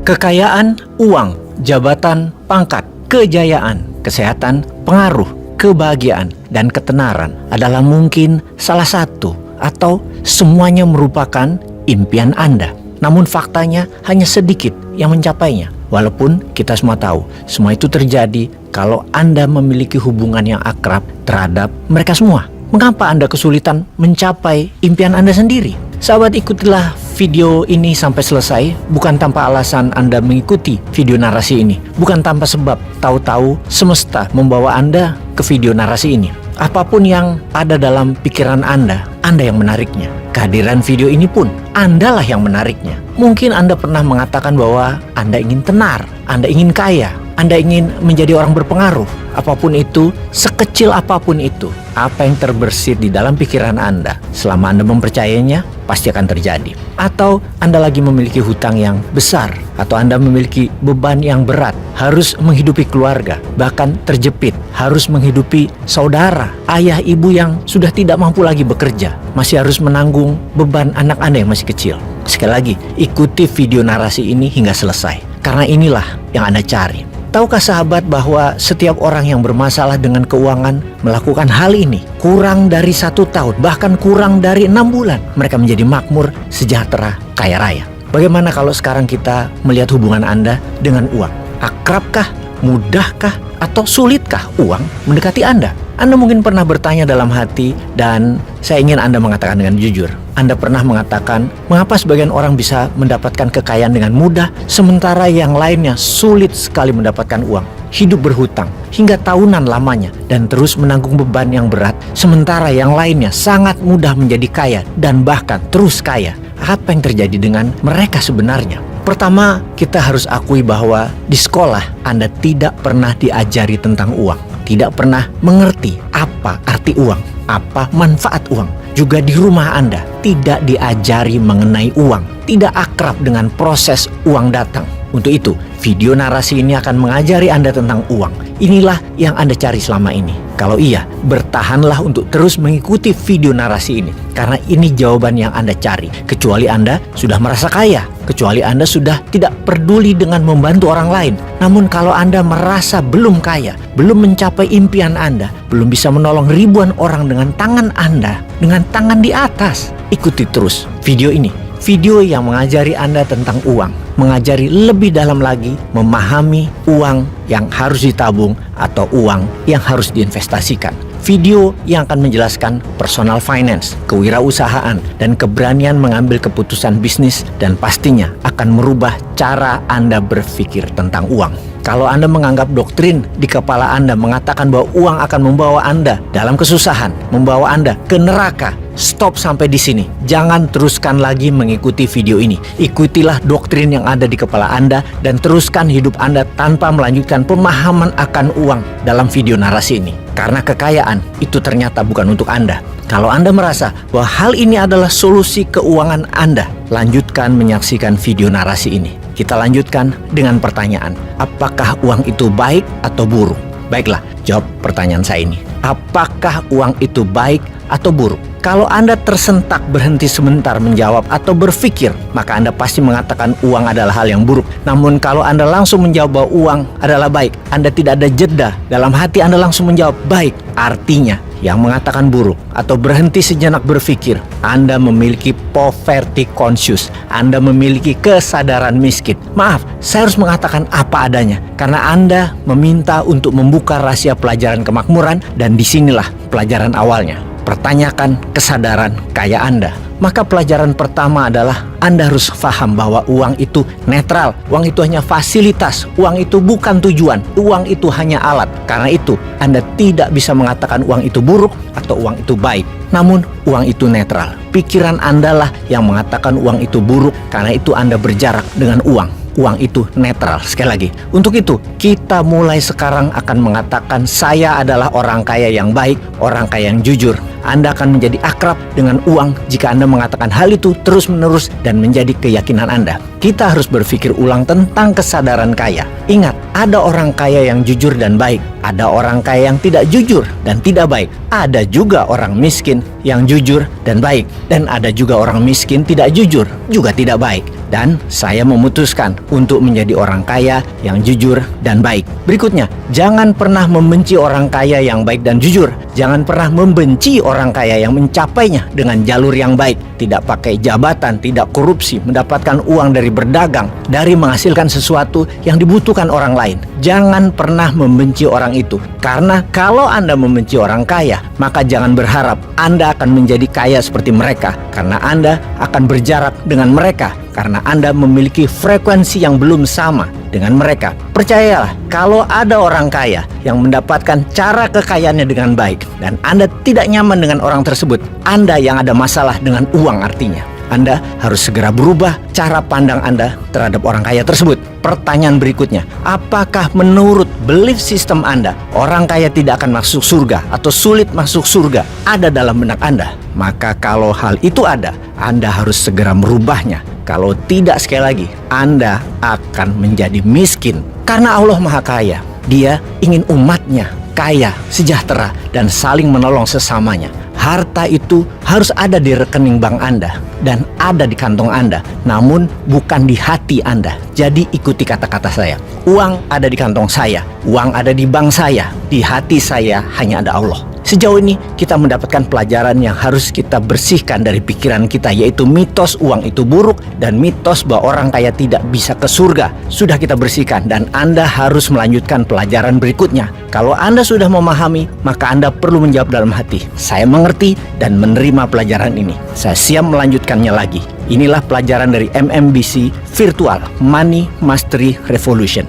Kekayaan, uang, jabatan, pangkat, kejayaan, kesehatan, pengaruh, kebahagiaan, dan ketenaran adalah mungkin salah satu atau semuanya merupakan impian Anda. Namun faktanya hanya sedikit yang mencapainya. Walaupun kita semua tahu, semua itu terjadi kalau Anda memiliki hubungan yang akrab terhadap mereka semua. Mengapa Anda kesulitan mencapai impian Anda sendiri? Sahabat, ikutilah video ini sampai selesai. Bukan tanpa alasan Anda mengikuti video narasi ini. Bukan tanpa sebab tahu-tahu semesta membawa Anda ke video narasi ini. Apapun yang ada dalam pikiran Anda yang menariknya. Kehadiran video ini pun Andalah yang menariknya. Mungkin Anda pernah mengatakan bahwa Anda ingin tenar, Anda ingin kaya, Anda ingin menjadi orang berpengaruh. Apapun itu, sekecil apapun itu, apa yang terbersit di dalam pikiran Anda, selama Anda mempercayainya, pasti akan terjadi. Atau Anda lagi memiliki hutang yang besar, atau Anda memiliki beban yang berat, harus menghidupi keluarga, bahkan terjepit, harus menghidupi saudara, ayah, ibu yang sudah tidak mampu lagi bekerja, masih harus menanggung beban anak Anda yang masih kecil. Sekali lagi, ikuti video narasi ini hingga selesai, karena inilah yang Anda cari. Tahukah sahabat bahwa setiap orang yang bermasalah dengan keuangan melakukan hal ini kurang dari 1 tahun, bahkan kurang dari 6 bulan, mereka menjadi makmur, sejahtera, kaya raya. Bagaimana kalau sekarang kita melihat hubungan Anda dengan uang? Akrabkah, mudahkah, atau sulitkah uang mendekati Anda? Anda mungkin pernah bertanya dalam hati, dan saya ingin Anda mengatakan dengan jujur. Anda pernah mengatakan, mengapa sebagian orang bisa mendapatkan kekayaan dengan mudah, sementara yang lainnya sulit sekali mendapatkan uang, hidup berhutang hingga tahunan lamanya, dan terus menanggung beban yang berat, sementara yang lainnya sangat mudah menjadi kaya dan bahkan terus kaya. Apa yang terjadi dengan mereka sebenarnya? Pertama, kita harus akui bahwa di sekolah Anda tidak pernah diajari tentang uang, tidak pernah mengerti apa arti uang, apa manfaat uang. Juga di rumah Anda tidak diajari mengenai uang, tidak akrab dengan proses uang datang. Untuk itu, video narasi ini akan mengajari Anda tentang uang. Inilah yang Anda cari selama ini. Kalau iya, bertahanlah untuk terus mengikuti video narasi ini, karena ini jawaban yang Anda cari. Kecuali Anda sudah merasa kaya, kecuali Anda sudah tidak peduli dengan membantu orang lain. Namun kalau Anda merasa belum kaya, belum mencapai impian Anda, belum bisa menolong ribuan orang dengan tangan Anda, dengan tangan di atas, ikuti terus video ini. Video yang mengajari Anda tentang uang, mengajari lebih dalam lagi memahami uang yang harus ditabung atau uang yang harus diinvestasikan. Video yang akan menjelaskan personal finance, kewirausahaan, dan keberanian mengambil keputusan bisnis, dan pastinya akan merubah cara Anda berpikir tentang uang. Kalau Anda menganggap doktrin di kepala Anda mengatakan bahwa uang akan membawa Anda dalam kesusahan, membawa Anda ke neraka, stop sampai di sini. Jangan teruskan lagi mengikuti video ini. Ikutilah doktrin yang ada di kepala Anda dan teruskan hidup Anda tanpa melanjutkan pemahaman akan uang dalam video narasi ini. Karena kekayaan itu ternyata bukan untuk Anda. Kalau Anda merasa bahwa hal ini adalah solusi keuangan Anda, lanjutkan menyaksikan video narasi ini. Kita lanjutkan dengan pertanyaan, apakah uang itu baik atau buruk? Baiklah, jawab pertanyaan saya ini. Apakah uang itu baik atau buruk? Kalau Anda tersentak berhenti sebentar menjawab atau berpikir, maka Anda pasti mengatakan uang adalah hal yang buruk. Namun kalau Anda langsung menjawab bahwa uang adalah baik, Anda tidak ada jeda, dalam hati Anda langsung menjawab baik, artinya yang mengatakan buruk atau berhenti sejenak berpikir, Anda memiliki poverty conscious, Anda memiliki kesadaran miskin. Maaf, saya harus mengatakan apa adanya, karena Anda meminta untuk membuka rahasia pelajaran kemakmuran, dan disinilah pelajaran awalnya. Pertanyakan kesadaran kaya Anda. Maka pelajaran pertama adalah Anda harus paham bahwa uang itu netral. Uang itu hanya fasilitas. Uang itu bukan tujuan. Uang itu hanya alat. Karena itu Anda tidak bisa mengatakan uang itu buruk atau uang itu baik. Namun uang itu netral. Pikiran Anda lah yang mengatakan uang itu buruk, karena itu Anda berjarak dengan uang. Uang itu netral. Sekali lagi, untuk itu kita mulai sekarang akan mengatakan saya adalah orang kaya yang baik, orang kaya yang jujur. Anda akan menjadi akrab dengan uang jika Anda mengatakan hal itu terus-menerus dan menjadi keyakinan Anda. Kita harus berpikir ulang tentang kesadaran kaya. Ingat, ada orang kaya yang jujur dan baik, ada orang kaya yang tidak jujur dan tidak baik, ada juga orang miskin yang jujur dan baik. Dan ada juga orang miskin tidak jujur, juga tidak baik. Dan saya memutuskan untuk menjadi orang kaya yang jujur dan baik. Berikutnya, jangan pernah membenci orang kaya yang baik dan jujur. Jangan pernah membenci orang kaya yang mencapainya dengan jalur yang baik. Tidak pakai jabatan, tidak korupsi, mendapatkan uang dari berdagang, dari menghasilkan sesuatu yang dibutuhkan orang lain. Jangan pernah membenci orang itu. Karena kalau Anda membenci orang kaya, maka jangan berharap Anda akan menjadi kaya seperti mereka. Karena Anda akan berjarak dengan mereka. Karena Anda memiliki frekuensi yang belum sama dengan mereka. Percayalah, kalau ada orang kaya yang mendapatkan cara kekayaannya dengan baik dan Anda tidak nyaman dengan orang tersebut, Anda yang ada masalah dengan uang artinya. Anda harus segera berubah cara pandang Anda terhadap orang kaya tersebut. Pertanyaan berikutnya, apakah menurut belief system Anda, orang kaya tidak akan masuk surga atau sulit masuk surga ada dalam benak Anda? Maka kalau hal itu ada, Anda harus segera merubahnya. Kalau tidak, sekali lagi, Anda akan menjadi miskin. Karena Allah Maha Kaya, Dia ingin umatnya kaya, sejahtera, dan saling menolong sesamanya. Harta itu harus ada di rekening bank Anda dan ada di kantong Anda, namun bukan di hati Anda. Jadi ikuti kata-kata saya. Uang ada di kantong saya, uang ada di bank saya, di hati saya hanya ada Allah. Sejauh ini kita mendapatkan pelajaran yang harus kita bersihkan dari pikiran kita, yaitu mitos uang itu buruk dan mitos bahwa orang kaya tidak bisa ke surga. Sudah kita bersihkan dan Anda harus melanjutkan pelajaran berikutnya. Kalau Anda sudah memahami, maka Anda perlu menjawab dalam hati, saya mengerti dan menerima pelajaran ini. Saya siap melanjutkannya lagi. Inilah pelajaran dari MMBC Virtual Money Mastery Revolution.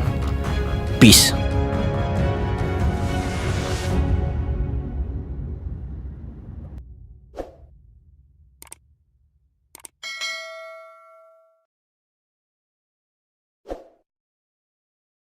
Peace.